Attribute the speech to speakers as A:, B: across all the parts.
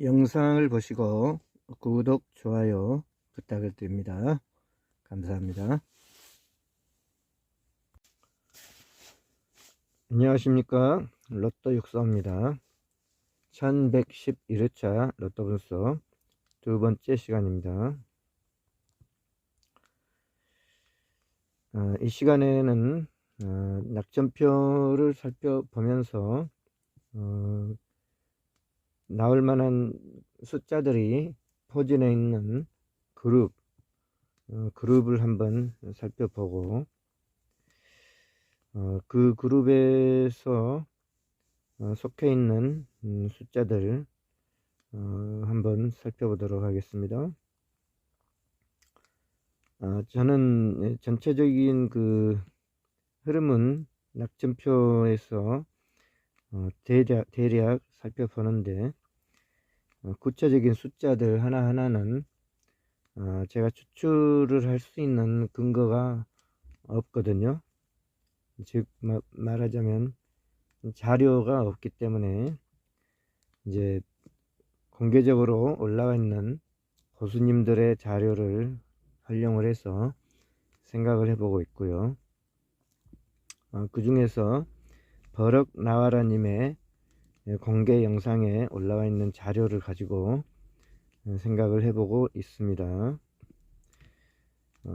A: 영상을 보시고 구독, 좋아요 부탁을 드립니다. 감사합니다. 안녕하십니까. 로또 육서입니다. 1111회차 로또 분석 두 번째 시간입니다. 이 시간에는 낙점표를 살펴보면서 나올 만한 숫자들이 포진해 있는 그룹을 한번 살펴보고 그 그룹에서 속해 있는 숫자들 한번 살펴보도록 하겠습니다. 저는 전체적인 그 흐름은 낙점표에서 대략 살펴보는데 구체적인 숫자들 하나하나는 제가 추출을 할 수 있는 근거가 없거든요. 즉 말하자면 자료가 없기 때문에 이제 공개적으로 올라와 있는 고수님들의 자료를 활용을 해서 생각을 해보고 있고요. 그 중에서 버럭 나와라 님의 공개 영상에 올라와 있는 자료를 가지고 생각을 해보고 있습니다.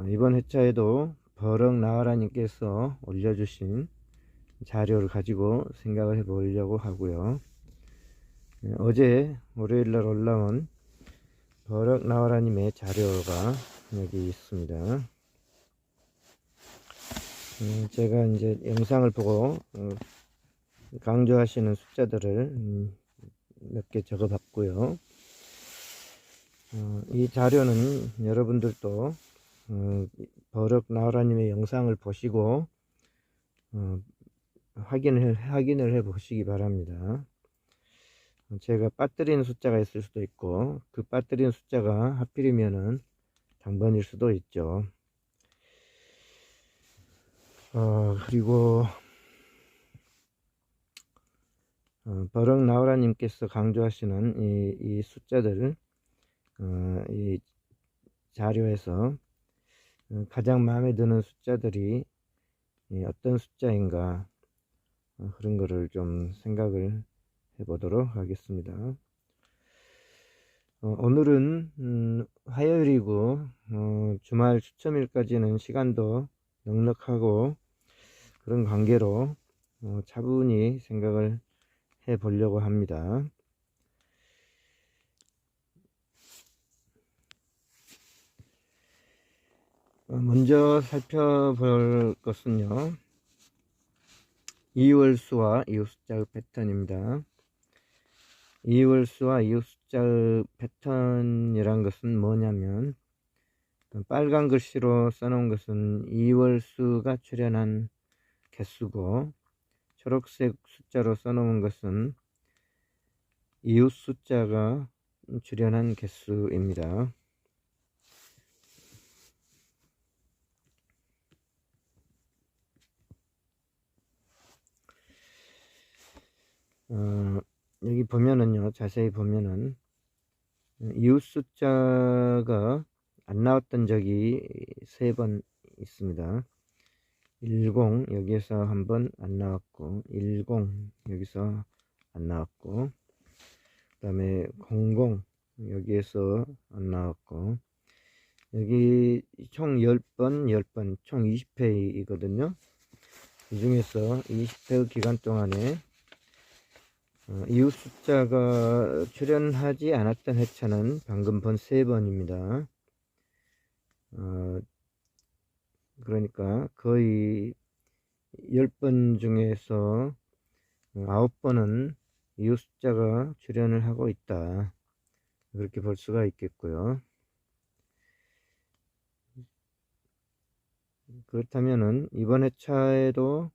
A: 이번 회차에도 버럭 나와라 님께서 올려주신 자료를 가지고 생각을 해보려고 하고요. 어제 월요일날 올라온 버럭 나와라 님의 자료가 여기 있습니다. 제가 이제 영상을 보고 강조하시는 숫자들을 몇 개 적어 봤고요. 이 자료는 여러분들도 버럭 나와라 님의 영상을 보시고 확인을 해 보시기 바랍니다. 제가 빠뜨리는 숫자가 있을 수도 있고 그 빠뜨리는 숫자가 하필이면은 당번일 수도 있죠. 그리고 버럭 나와라 님께서 강조하시는 이 숫자들 이 자료에서 가장 마음에 드는 숫자들이 어떤 숫자인가 그런 거를 좀 생각을 해 보도록 하겠습니다. 오늘은 화요일이고 주말 추첨일까지는 시간도 넉넉하고 그런 관계로 차분히 생각을 해 보려고 합니다. 먼저 살펴볼 것은요, 이월수와 이웃숫자의 패턴입니다. 이월수와 이웃숫자의 패턴이란 것은 뭐냐면 빨간 글씨로 써놓은 것은 이월수가 출현한 개수고 초록색 숫자로 써놓은 것은 이웃숫자가 출현한 개수입니다. 여기 보면은요, 자세히 보면은 이웃숫자가 안 나왔던 적이 3번 있습니다. 10 여기에서 한번 안 나왔고 10 여기서 안 나왔고 그 다음에 00 여기에서 안 나왔고 여기 총 10번 10번 총 20회이거든요. 이 중에서 20회 기간 동안에 이웃 숫자가 출연하지 않았던 회차는 방금 본 3번입니다. 그러니까 거의 10번 중에서 9번은 이웃 숫자가 출연을 하고 있다, 그렇게 볼 수가 있겠고요. 그렇다면은 이번 회차에도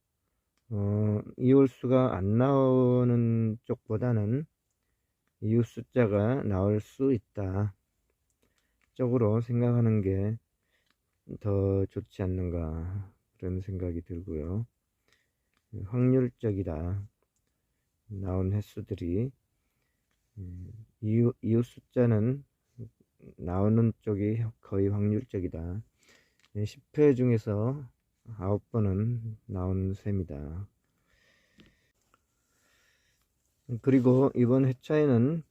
A: 이월수가 안 나오는 쪽보다는 이웃 숫자가 나올 수 있다 쪽으로 생각하는 게 더 좋지 않는가, 그런 생각이 들고요. 확률적이다, 나온 횟수들이 이웃 숫자는 나오는 쪽이 거의 확률적이다. 10회 중에서 9번은 나온 셈이다. 그리고 이번 회차에는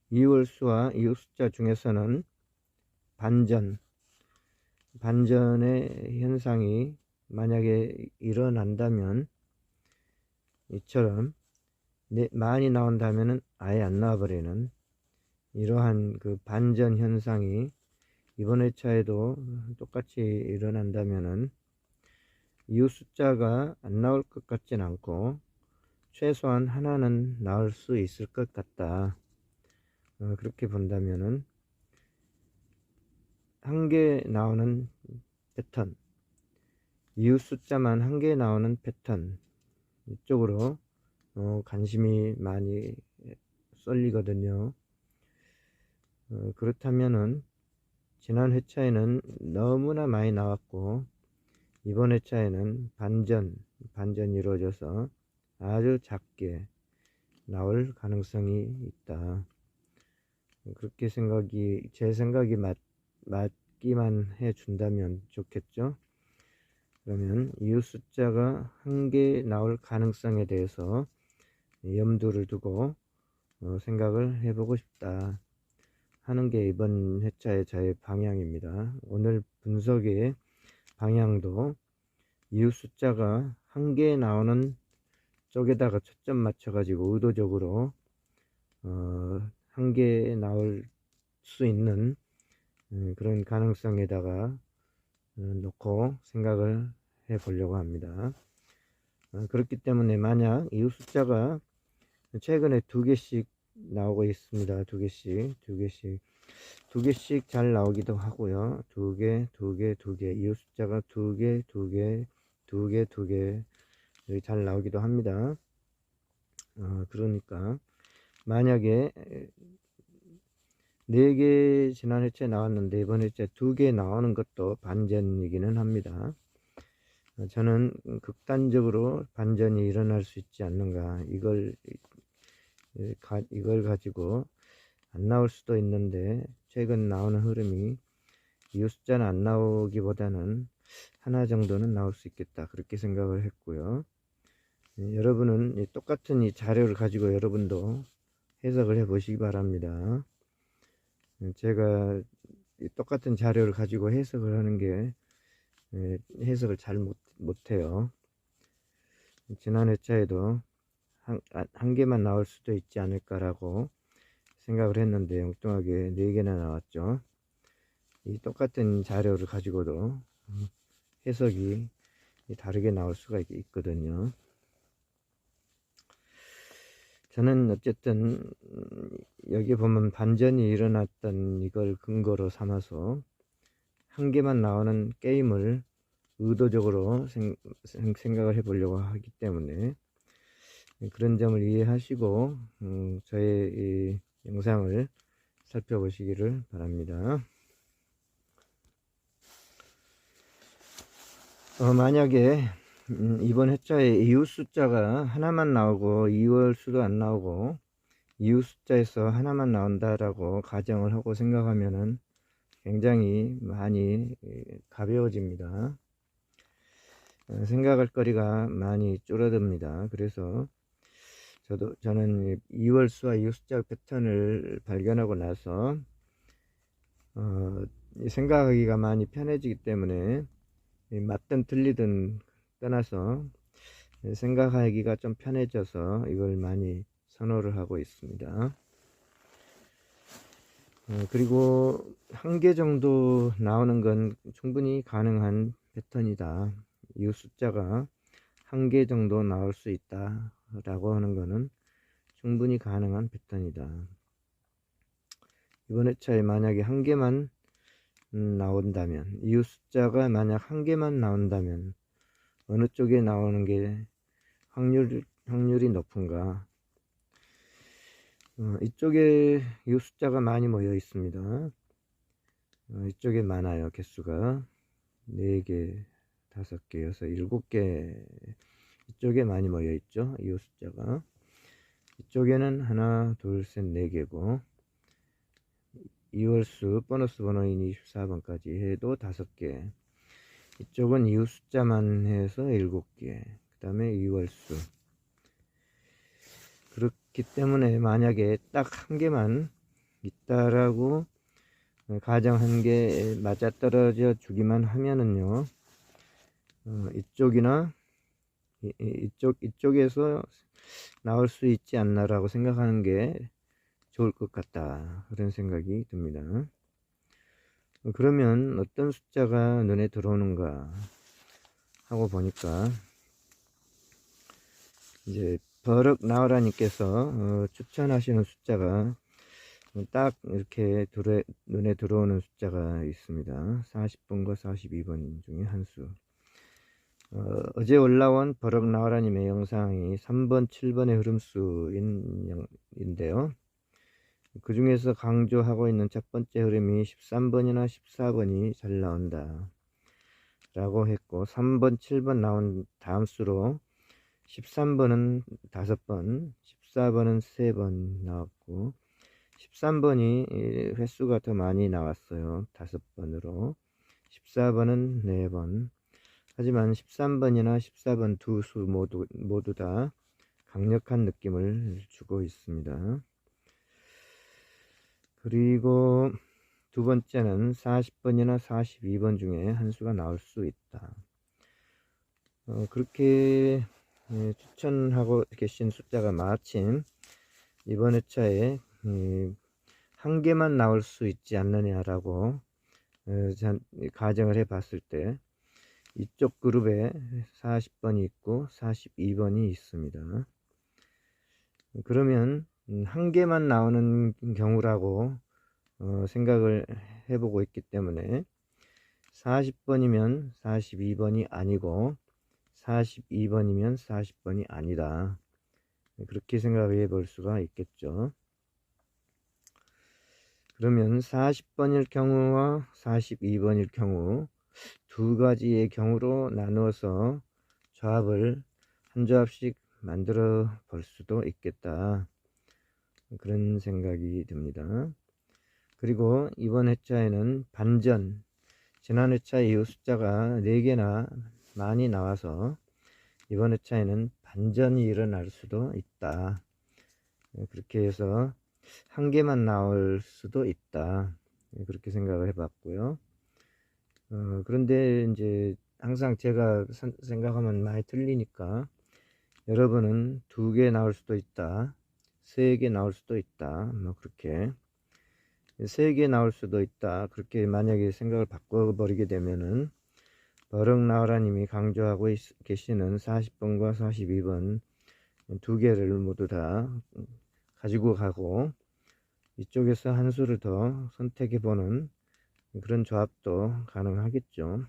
A: 이월수와 이웃 숫자 중에서는 반전의 현상이 만약에 일어난다면, 이처럼 많이 나온다면은 아예 안 나와버리는 이러한 그 반전 현상이 이번 회차에도 똑같이 일어난다면은 이웃 숫자가 안 나올 것 같진 않고 최소한 하나는 나올 수 있을 것 같다. 그렇게 본다면은 한 개 나오는 패턴, 이웃 숫자만 한 개 나오는 패턴, 이쪽으로 관심이 많이 쏠리거든요. 그렇다면은 지난 회차에는 너무나 많이 나왔고 이번 회차에는 반전이 이루어져서 아주 작게 나올 가능성이 있다. 그렇게 제 생각이 맞기만 해 준다면 좋겠죠. 그러면 이웃 숫자가 한 개 나올 가능성에 대해서 염두를 두고 생각을 해보고 싶다 하는 게 이번 회차의 저의 방향입니다. 오늘 분석의 방향도 이웃 숫자가 한 개 나오는 쪽에다가 초점 맞춰 가지고 의도적으로 한 개 나올 수 있는 그런 가능성에다가 놓고 생각을 해 보려고 합니다. 그렇기 때문에 만약 이웃 숫자가 최근에 2개씩 나오고 있습니다. 2개씩 잘 나오기도 하고요. 2개 이웃 숫자가 2개 잘 나오기도 합니다. 그러니까 만약에 4개 지난 회차에 나왔는데 이번 회차에 2개 나오는 것도 반전이기는 합니다. 저는 극단적으로 반전이 일어날 수 있지 않는가, 이걸 가지고 안 나올 수도 있는데 최근 나오는 흐름이 이웃 숫자는 안 나오기보다는 하나 정도는 나올 수 있겠다, 그렇게 생각을 했고요. 여러분은 똑같은 이 자료를 가지고 여러분도 해석을 해 보시기 바랍니다. 제가 똑같은 자료를 가지고 해석을 하는 게 해석을 잘 못해요. 지난 회차에도 한 개만 나올 수도 있지 않을까라고 생각을 했는데 엉뚱하게 4개나 나왔죠. 이 똑같은 자료를 가지고도 해석이 다르게 나올 수가 있거든요. 저는 어쨌든 여기 보면 반전이 일어났던 이걸 근거로 삼아서 한 개만 나오는 게임을 의도적으로 생각을 해 보려고 하기 때문에 그런 점을 이해하시고 저의 이 영상을 살펴보시기를 바랍니다. 만약에 이번 회차에 이웃 숫자가 하나만 나오고 이월 수도 안 나오고 이웃 숫자에서 하나만 나온다라고 가정을 하고 생각하면은 굉장히 많이 가벼워집니다. 생각할 거리가 많이 줄어듭니다. 그래서 저는 이월수와 이웃 숫자 패턴을 발견하고 나서 생각하기가 많이 편해지기 때문에 맞든 틀리든 떠나서 생각하기가 좀 편해져서 이걸 많이 선호를 하고 있습니다. 그리고 한 개 정도 나오는 건 충분히 가능한 패턴이다. 이웃 숫자가 한 개 정도 나올 수 있다 라고 하는 거는 충분히 가능한 패턴이다. 이번 회차에 만약에 한 개만 나온다면, 이웃 숫자가 만약 한 개만 나온다면 어느 쪽에 나오는 게 확률이 높은가? 이쪽에 이웃 숫자가 많이 모여 있습니다. 이쪽에 많아요. 개수가 4개, 5개, 6개, 7개 이쪽에 많이 모여 있죠. 이웃 숫자가. 이쪽에는 하나, 둘, 셋, 네 개고, 이월수 보너스 번호인 24번까지 해도 5개. 이쪽은 이웃 숫자만 해서 7개. 그 다음에 이월수. 그렇기 때문에 만약에 딱 한 개만 있다라고 가정 한 개 맞아떨어져 주기만 하면은요, 이쪽이나 이쪽에서 나올 수 있지 않나라고 생각하는 게 좋을 것 같다, 그런 생각이 듭니다. 그러면 어떤 숫자가 눈에 들어오는가 하고 보니까, 이제 버럭 나오라님께서 추천하시는 숫자가 딱 이렇게 눈에 들어오는 숫자가 있습니다. 40번과 42번 중에 한 수. 어제 올라온 버럭 나와라님의 영상이 3번, 7번의 흐름수인데요. 그 중에서 강조하고 있는 첫 번째 흐름이 13번이나 14번이 잘 나온다 라고 했고, 3번, 7번 나온 다음 수로 13번은 5번, 14번은 3번 나왔고, 13번이 횟수가 더 많이 나왔어요. 5번으로. 14번은 4번. 하지만 13번이나 14번 두 수 모두 다 강력한 느낌을 주고 있습니다. 그리고 두 번째는 40번이나 42번 중에 한 수가 나올 수 있다. 그렇게 추천하고 계신 숫자가 마침 이번 회차에 한 개만 나올 수 있지 않느냐라고 가정을 해 봤을 때, 이쪽 그룹에 40번이 있고 42번이 있습니다. 그러면 한 개만 나오는 경우라고 생각을 해보고 있기 때문에 40번이면 42번이 아니고 42번이면 40번이 아니다, 그렇게 생각해 볼 수가 있겠죠. 그러면 40번일 경우와 42번일 경우 두 가지의 경우로 나누어서 조합을 한 조합씩 만들어 볼 수도 있겠다, 그런 생각이 듭니다. 그리고 이번 회차에는 반전, 지난 회차 이후 숫자가 4개나 많이 나와서 이번 회차에는 반전이 일어날 수도 있다, 그렇게 해서 한 개만 나올 수도 있다, 그렇게 생각을 해봤고요. 그런데 이제 항상 제가 생각하면 많이 틀리니까, 여러분은 2개 나올 수도 있다, 3개 나올 수도 있다, 뭐 그렇게 3개 나올 수도 있다, 그렇게 만약에 생각을 바꿔버리게 되면은 버럭 나오라님이 강조하고 계시는 40번과 42번 2개를 모두 다 가지고 가고, 이쪽에서 한 수를 더 선택해 보는 그런 조합도 가능하겠죠.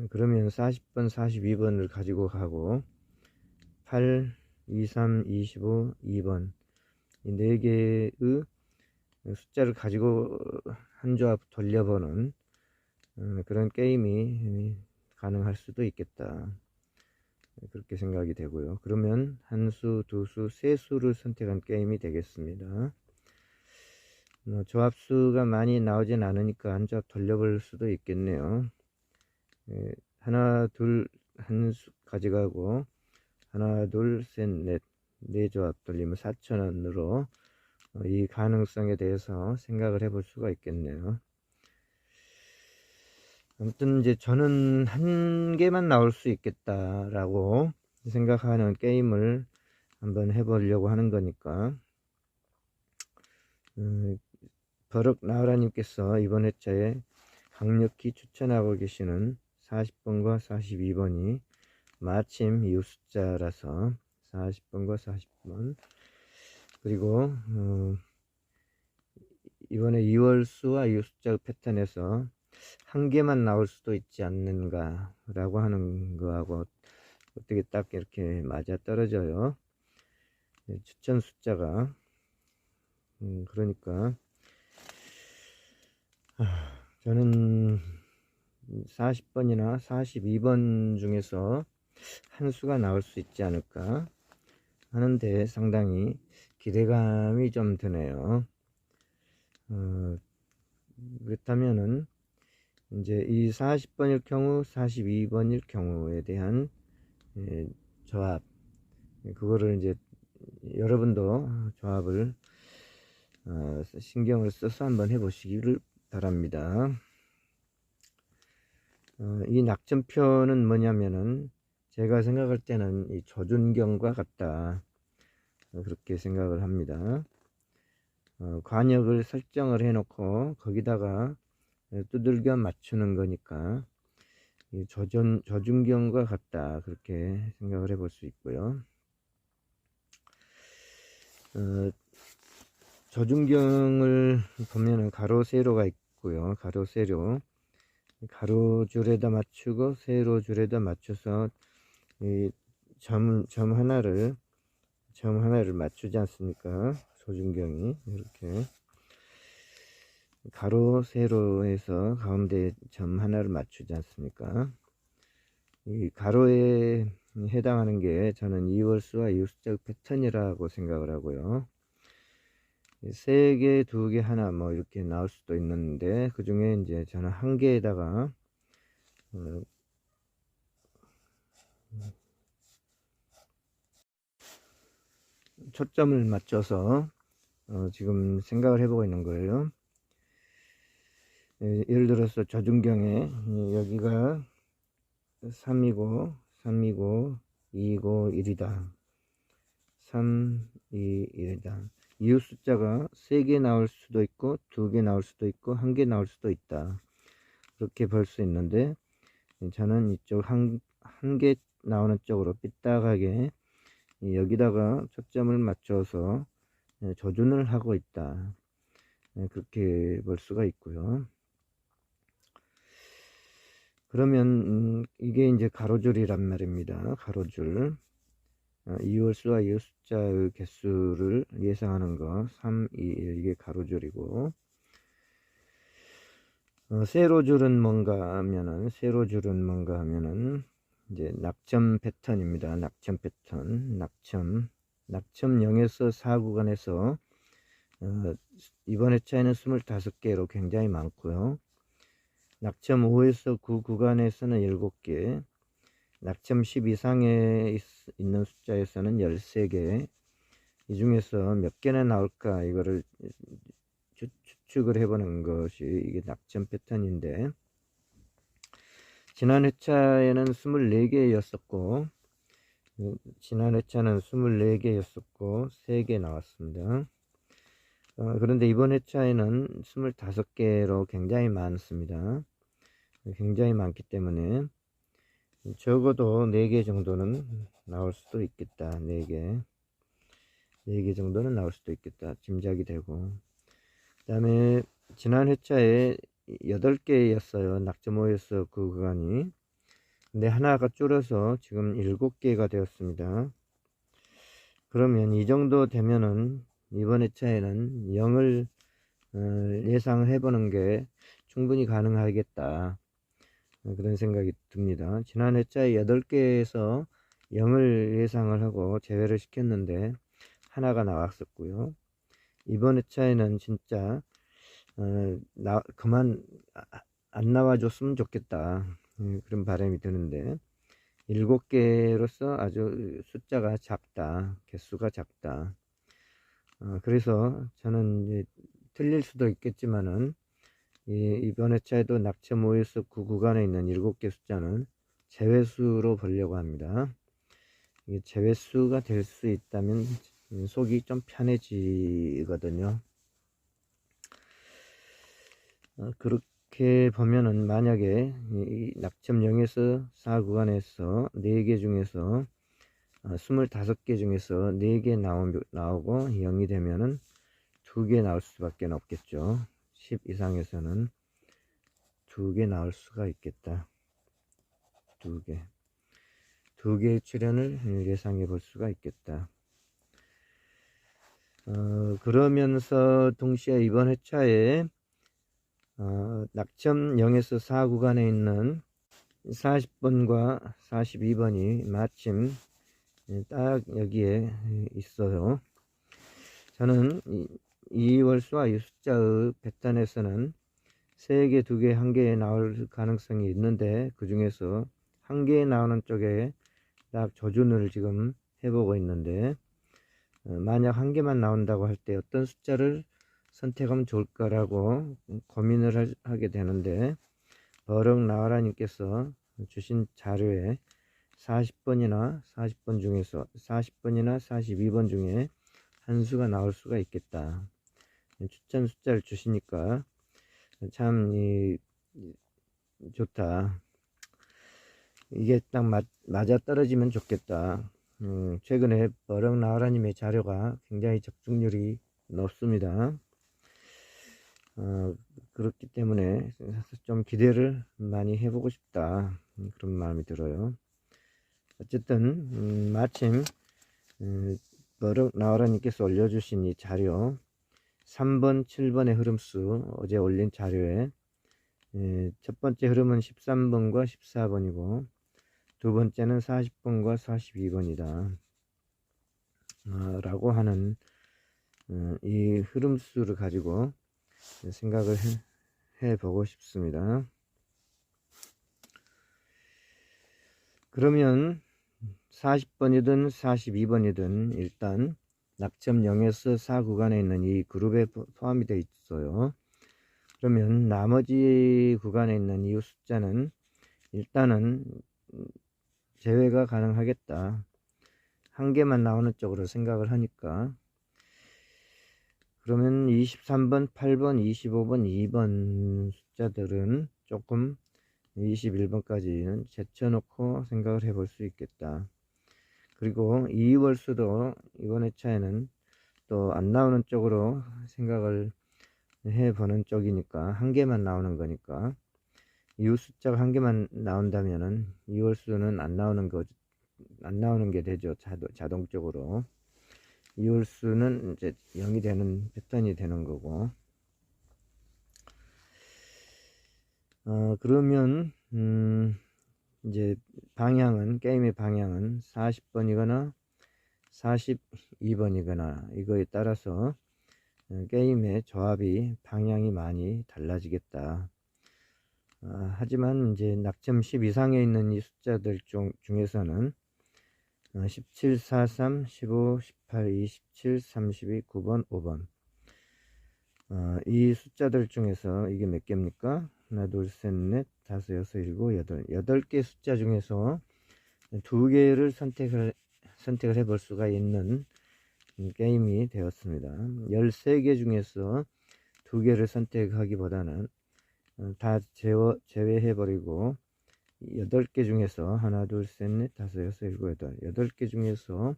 A: 그러면 40번, 42번을 가지고 가고 8, 23, 25, 2번 이 4개의 숫자를 가지고 한 조합 돌려보는 그런 게임이 가능할 수도 있겠다, 그렇게 생각이 되고요. 그러면 한 수, 두 수, 세 수를 선택한 게임이 되겠습니다. 조합수가 많이 나오진 않으니까 한 조합 돌려볼 수도 있겠네요. 하나, 둘, 한 수 가져가고 하나, 둘, 셋, 넷, 네 조합 돌리면 4,000원으로 이 가능성에 대해서 생각을 해볼 수가 있겠네요. 아무튼 이제 저는 한 개만 나올 수 있겠다라고 생각하는 게임을 한번 해보려고 하는 거니까, 버럭 나우라님께서 이번 회차에 강력히 추천하고 계시는 40번과 42번이 마침 이웃 숫자라서 40번과 40번, 그리고 이번에 2월수와 이웃 숫자 패턴에서 한 개만 나올 수도 있지 않는가 라고 하는 거하고 어떻게 딱 이렇게 맞아 떨어져요, 추천 숫자가. 그러니까 저는 40번이나 42번 중에서 한 수가 나올 수 있지 않을까, 하는데 상당히 기대감이 좀 드네요. 그렇다면은 이제 이 40번일 경우 42번일 경우에 대한 조합, 그거를 이제 여러분도 조합을 신경을 써서 한번 해보시기를 바랍니다. 이 낙점표는 뭐냐면은 제가 생각할 때는 이 조준경과 같다, 그렇게 생각을 합니다. 관역을 설정을 해 놓고 거기다가 두들겨 맞추는 거니까 이 조준경과 같다, 그렇게 생각을 해볼 수 있고요. 조준경을 보면은 가로 세로가 있고요. 가로 세로, 가로줄에다 맞추고 세로줄에다 맞춰서 이 점 하나를 맞추지 않습니까? 조준경이 이렇게 가로 세로에서 가운데 점 하나를 맞추지 않습니까? 이 가로에 해당하는 게 저는 이월수와 이웃숫자 패턴이라고 생각을 하고요. 3개, 2개, 하나 뭐 이렇게 나올 수도 있는데, 그 중에 이제 저는 1개에다가 초점을 맞춰서 지금 생각을 해보고 있는 거예요. 예를 들어서 조준경에 여기가 3이고 2이고 1이다. 3, 2, 1이다. 이웃 숫자가 3개 나올 수도 있고 2개 나올 수도 있고 1개 나올 수도 있다. 그렇게 볼 수 있는데, 저는 이쪽 한 개 나오는 쪽으로 삐딱하게 여기다가 초점을 맞춰서 조준을 하고 있다, 그렇게 볼 수가 있고요. 그러면 이게 이제 가로줄이란 말입니다. 가로줄. 이월수와 이웃숫자의 개수를 예상하는 거 3, 2, 1, 이게 가로줄이고, 세로줄은 뭔가 하면은 이제 낙점 패턴입니다. 낙점 패턴. 낙점 0에서 4 구간에서 이번 회차에는 25개로 굉장히 많고요. 낙점 5에서 9 구간에서는 7개, 낙점 10 이상에 있는 숫자에서는 13개, 이 중에서 몇 개나 나올까, 이거를 추측을 해보는 것이 이게 낙점 패턴인데, 지난 회차에는 24개였었고 지난 회차는 24개였었고 3개 나왔습니다. 그런데 이번 회차에는 25개로 굉장히 많습니다. 굉장히 많기 때문에 적어도 4개 정도는 나올 수도 있겠다. 4개 정도는 나올 수도 있겠다, 짐작이 되고, 그 다음에 지난 회차에 8개였어요. 낙점 5에서 그 구간이. 근데 하나가 줄어서 지금 7개가 되었습니다. 그러면 이 정도 되면은 이번 회차에는 0을 예상해 보는 게 충분히 가능하겠다, 그런 생각이 듭니다. 지난 회차에 8개에서 0을 예상을 하고 제외를 시켰는데 하나가 나왔었고요. 이번 회차에는 진짜 그만 안 나와줬으면 좋겠다, 그런 바람이 드는데, 7개로서 아주 숫자가 작다, 개수가 작다. 그래서 저는 이제 틀릴 수도 있겠지만은 이번 회차에도 낙점 5에서 9 구간에 있는 7개 숫자는 제외수로 보려고 합니다. 이게 제외수가 될 수 있다면 속이 좀 편해지거든요. 그렇게 보면은 만약에 이 낙점 0에서 4 구간에서 4개 중에서 25개 중에서 4개 나오고 0이 되면은 2개 나올 수밖에 없겠죠. 10 이상에서는 2개 나올 수가 있겠다. 2개의 출현을 예상해 볼 수가 있겠다. 그러면서 동시에 이번 회차에 낙점 0에서 4 구간에 있는 40번과 42번이 마침 딱 여기에 있어요. 저는 이 월수와 이 숫자의 패턴에서는 3개, 2개, 1개에 나올 가능성이 있는데 그 중에서 1개에 나오는 쪽에 딱 조준을 지금 해보고 있는데, 만약 1개만 나온다고 할 때 어떤 숫자를 선택하면 좋을까라고 고민을 하게 되는데, 버럭 나와라님께서 주신 자료에 40번이나 40번 중에서 40번이나 42번 중에 한 수가 나올 수가 있겠다. 추천 숫자를 주시니까 참 좋다. 이게 딱 맞아 떨어지면 좋겠다. 최근에 버럭 나와라님의 자료가 굉장히 적중률이 높습니다. 그렇기 때문에 좀 기대를 많이 해보고 싶다, 그런 마음이 들어요. 어쨌든 마침 버럭 나와라님께서 올려주신 이 자료 3번 7번의 흐름수, 어제 올린 자료에 첫 번째 흐름은 13번과 14번이고 두 번째는 40번과 42번이다 라고 하는 이 흐름수를 가지고 생각을 해보고 싶습니다. 그러면 40번이든 42번이든 일단 낙점 0에서 4 구간에 있는 이 그룹에 포함이 되어 있어요. 그러면 나머지 구간에 있는 이 숫자는 일단은 제외가 가능하겠다. 1개만 나오는 쪽으로 생각을 하니까. 그러면 23번, 8번, 25번, 2번 숫자들은 조금 21번까지는 제쳐놓고 생각을 해볼 수 있겠다. 그리고 2월수도 이번 회차에는 또 안 나오는 쪽으로 생각을 해보는 쪽이니까 1개만 나오는 거니까 이웃 숫자가 1개만 나온다면은 2월수는 안 나오는 게 되죠. 자동적으로 2월수는 이제 0이 되는 패턴이 되는 거고. 그러면 이제 게임의 방향은 40번이거나 42번이거나 이거에 따라서 게임의 조합이 방향이 많이 달라지겠다. 하지만 이제 낙점 10 이상에 있는 이 숫자들 중에서는 17, 43, 15, 18, 27, 32, 9번, 5번 이 숫자들 중에서 이게 몇 개입니까? 하나, 둘, 셋, 넷, 다섯, 여섯, 일곱, 여덟 8개 숫자 중에서 2개를 선택을 해볼 수가 있는 게임이 되었습니다. 13개 중에서 2개를 선택하기보다는 다 제외해버리고 8개 중에서 하나, 둘, 셋, 넷, 다섯, 여섯, 일곱, 여덟 8개 중에서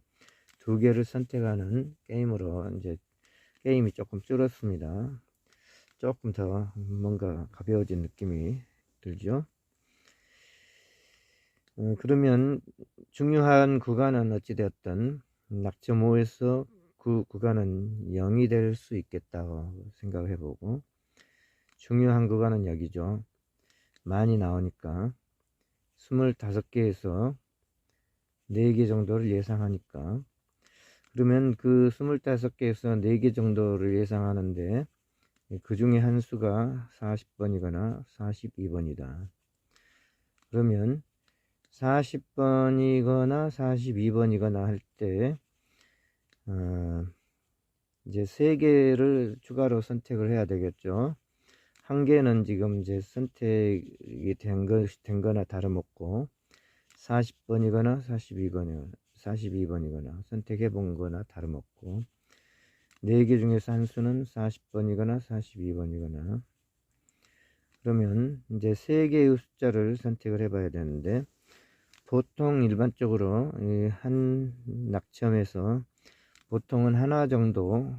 A: 2개를 선택하는 게임으로 이제 게임이 조금 줄었습니다. 조금 더 뭔가 가벼워진 느낌이 들죠. 그러면 중요한 구간은 어찌되었든 낙점 5에서 그 구간은 0이 될 수 있겠다고 생각을 해보고, 중요한 구간은 여기죠. 많이 나오니까 25개에서 4개 정도를 예상하니까, 그러면 그 25개에서 4개 정도를 예상하는데 그 중에 한 수가 40번이거나 42번이다. 그러면 40번이거나 42번이거나 할 때 이제 3개를 추가로 선택을 해야 되겠죠. 1개는 지금 이제 선택이 된 거나 다름없고 40번이거나 42번이거나 선택해 본 거나 다름없고, 4개 중에서 한 수는 40번이거나 42번이거나, 그러면 이제 3개의 숫자를 선택을 해 봐야 되는데, 보통 일반적으로 한 낙점에서 보통은 하나 정도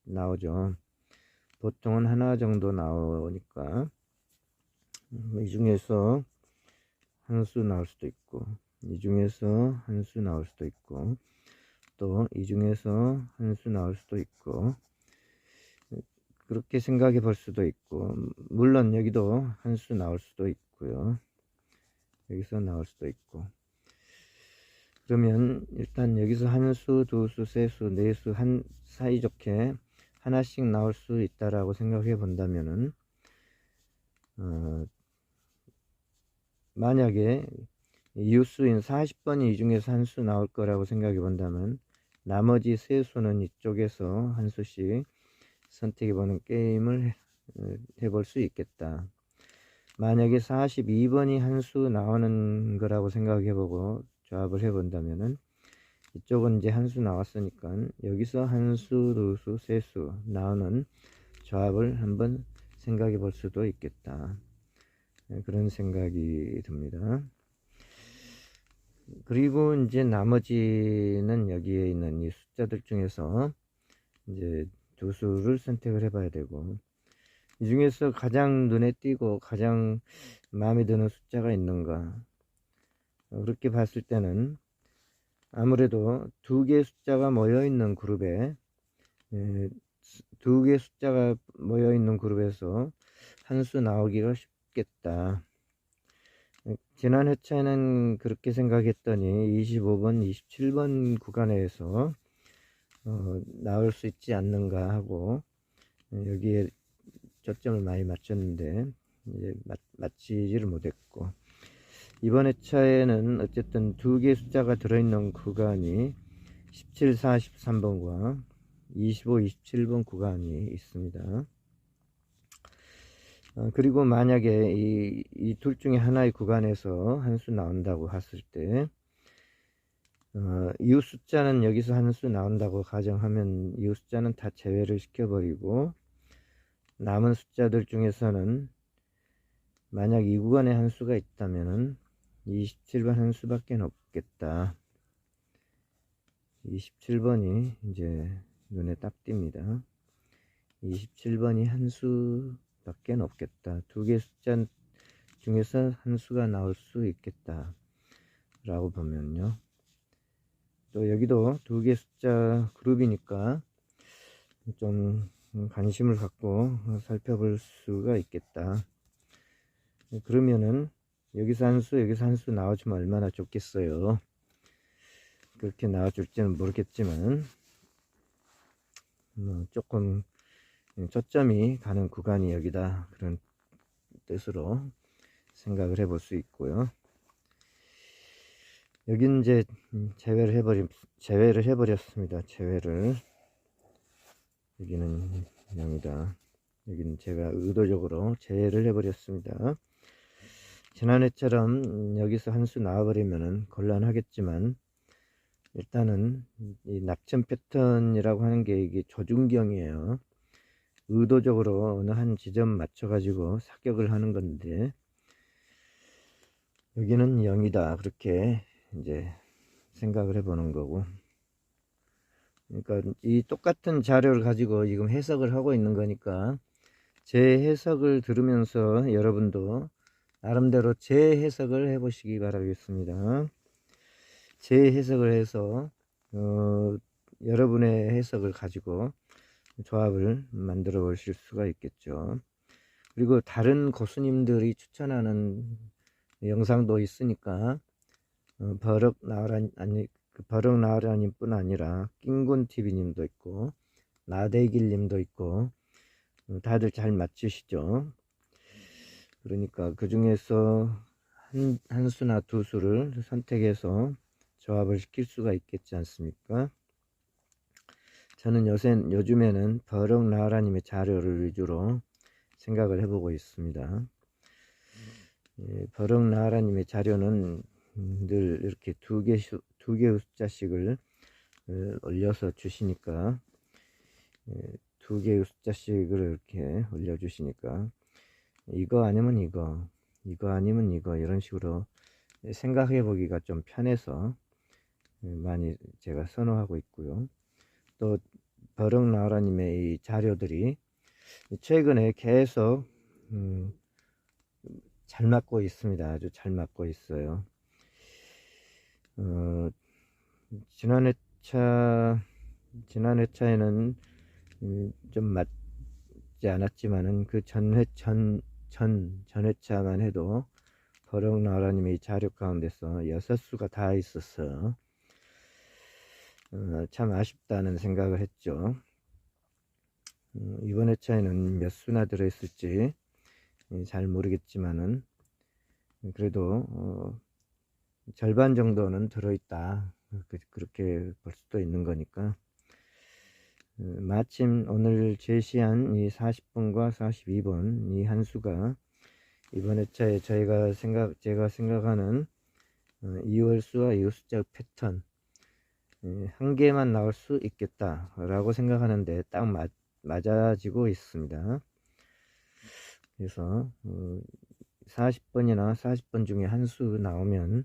A: 나오죠. 보통은 하나 정도 나오니까 이 중에서 한 수 나올 수도 있고, 이 중에서 한 수 나올 수도 있고, 또 이 중에서 한 수 나올 수도 있고, 그렇게 생각해 볼 수도 있고, 물론 여기도 한 수 나올 수도 있고요. 여기서 나올 수도 있고. 그러면 일단 여기서 한 수, 두 수, 세 수, 네 수 사이좋게 하나씩 나올 수 있다라고 생각해 본다면은 만약에 이웃수인 40번이 이 중에서 한 수 나올 거라고 생각해 본다면 나머지 세 수는 이쪽에서 한 수씩 선택해 보는 게임을 해볼 수 있겠다. 만약에 42번이 한 수 나오는 거라고 생각해 보고 조합을 해 본다면은 이쪽은 이제 한 수 나왔으니까 여기서 한 수, 두 수, 세 수 나오는 조합을 한번 생각해 볼 수도 있겠다. 그런 생각이 듭니다. 그리고 이제 나머지는 여기에 있는 이 숫자들 중에서 이제 두 수를 선택을 해 봐야 되고, 이 중에서 가장 눈에 띄고 가장 마음에 드는 숫자가 있는가, 그렇게 봤을 때는 아무래도 두 개의 숫자가 모여 있는 그룹에 두 개의 숫자가 모여 있는 그룹에서 한 수 나오기가 쉽겠다. 지난 회차에는 그렇게 생각했더니 25번, 27번 구간에서 나올 수 있지 않는가 하고 여기에 초점을 많이 맞췄는데 이제 맞히지를 못했고, 이번 회차에는 어쨌든 두 개의 숫자가 들어있는 구간이 17, 43번과 25, 27번 구간이 있습니다. 그리고 만약에 이 둘 중에 하나의 구간에서 한 수 나온다고 했을 때 이웃 숫자는 여기서 한 수 나온다고 가정하면 이웃 숫자는 다 제외를 시켜버리고 남은 숫자들 중에서는 만약 이 구간에 한 수가 있다면은 27번 한 수밖에 없겠다. 27번이 이제 눈에 딱 띕니다. 27번이 한 수밖에 없겠다. 두 개 숫자 중에서 한 수가 나올 수 있겠다 라고 보면요, 또 여기도 두 개 숫자 그룹이니까 좀 관심을 갖고 살펴볼 수가 있겠다. 그러면은 여기서 한 수, 여기서 한 수 나와주면 얼마나 좋겠어요. 그렇게 나와줄지는 모르겠지만 조금 초점이 가는 구간이 여기다, 그런 뜻으로 생각을 해볼 수 있고요. 여기는 이제 제외를 해버렸습니다. 제외를. 여기는 0이다. 여기는 제가 의도적으로 제외를 해버렸습니다. 지난 회처럼 여기서 한 수 나와버리면 곤란하겠지만 일단은 이 낙점 패턴이라고 하는 게 이게 조준경이에요. 의도적으로 어느 한 지점 맞춰 가지고 사격을 하는 건데 여기는 0이다, 그렇게 이제 생각을 해 보는 거고, 그러니까 이 똑같은 자료를 가지고 지금 해석을 하고 있는 거니까 제 해석을 들으면서 여러분도 나름대로 제 해석을 해 보시기 바라겠습니다. 제 해석을 해서 여러분의 해석을 가지고 조합을 만들어 보실 수가 있겠죠. 그리고 다른 고수님들이 추천하는 영상도 있으니까 버럭 나으라님 뿐 아니라 낑곤TV 님도 있고 나대길 님도 있고 다들 잘 맞추시죠. 그러니까 그 중에서 한 수나 두 수를 선택해서 조합을 시킬 수가 있겠지 않습니까? 저는 요즘에는 버럭 나으라님의 자료를 위주로 생각을 해보고 있습니다. 버럭 나으라님의 자료는 늘 이렇게 두 개의 숫자씩을 올려서 주시니까, 두 개의 숫자씩을 이렇게 올려주시니까 이거 아니면 이거 아니면 이거, 이런 식으로 생각해 보기가 좀 편해서 많이 제가 선호하고 있고요. 또 버럭 나으라님의 이 자료들이 최근에 계속 잘 맞고 있습니다. 아주 잘 맞고 있어요. 지난 회차에는 좀 맞지 않았지만은 그 전회차만 해도 버럭 나으라님의 자료 가운데서 6수가 다 있었어요. 참 아쉽다는 생각을 했죠. 이번 회차에는 몇 수나 들어있을지 잘 모르겠지만은 그래도 절반 정도는 들어있다, 그렇게 볼 수도 있는 거니까. 마침 오늘 제시한 이 40번과 42번 이 한 수가 이번 회차에 제가 생각하는 이월수와 이웃숫자 패턴 한 개만 나올 수 있겠다 라고 생각하는데 딱 맞아지고 있습니다. 그래서 40번이나 40번 중에 한 수 나오면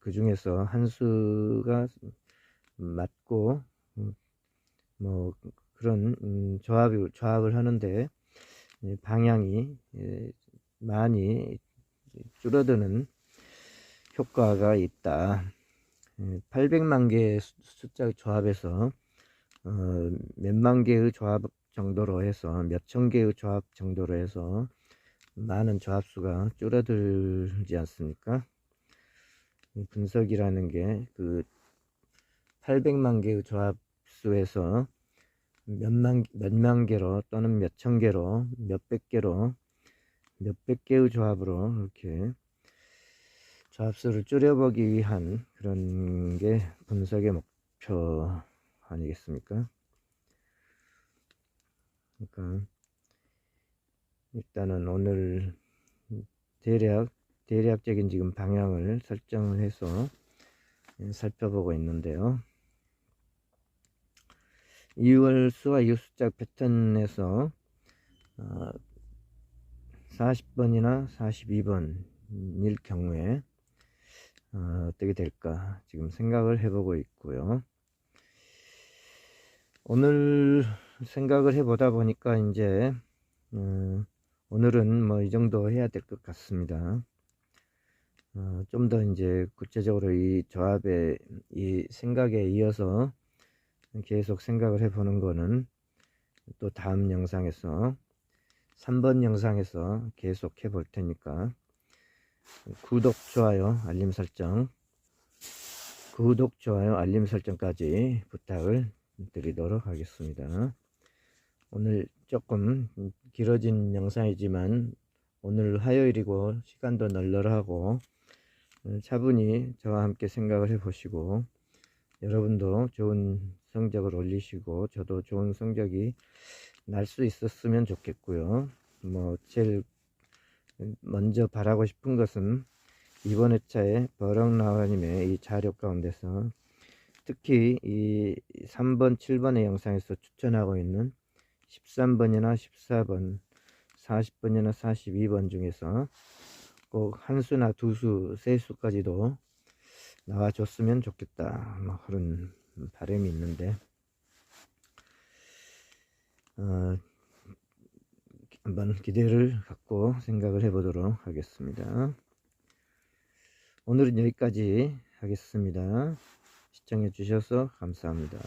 A: 그 중에서 한 수가 맞고 뭐 그런 조합을 하는데 방향이 많이 줄어드는 효과가 있다. 800만 개의 숫자 조합에서 몇만 개의 조합 정도로 해서 몇천 개의 조합 정도로 해서 많은 조합수가 줄어들지 않습니까? 분석이라는 게 그 800만 개의 조합수에서 몇만 개로 또는 몇천 개로 몇백 개로 몇백 개의 조합으로 이렇게 조합수를 줄여보기 위한 그런 게 분석의 목표 아니겠습니까? 그러니까 일단은 오늘 대략적인 지금 방향을 설정을 해서 살펴보고 있는데요. 이월수와 이웃숫자 패턴에서 40번이나 42번일 경우에 어떻게 될까 지금 생각을 해보고 있고요. 오늘 생각을 해보다 보니까 이제 오늘은 뭐 이 정도 해야 될 것 같습니다. 좀 더 이제 구체적으로 이 조합의 이 생각에 이어서 계속 생각을 해보는 거는 또 다음 영상에서 3번 영상에서 계속 해볼 테니까 구독, 좋아요, 알림 설정까지 부탁을 드리도록 하겠습니다. 오늘 조금 길어진 영상이지만 오늘 화요일이고 시간도 널널하고 차분히 저와 함께 생각을 해 보시고 여러분도 좋은 성적을 올리시고 저도 좋은 성적이 날 수 있었으면 좋겠고요. 뭐 제일 먼저 바라고 싶은 것은 이번 회차에 버럭나와님의 이 자료 가운데서 특히 이 3번 7번의 영상에서 추천하고 있는 13번이나 14번 40번이나 42번 중에서 꼭 한 수나 두 수, 세 수까지도 나와줬으면 좋겠다, 뭐 그런 바람이 있는데 한번 기대를 갖고 생각을 해보도록 하겠습니다. 오늘은 여기까지 하겠습니다. 시청해 주셔서 감사합니다.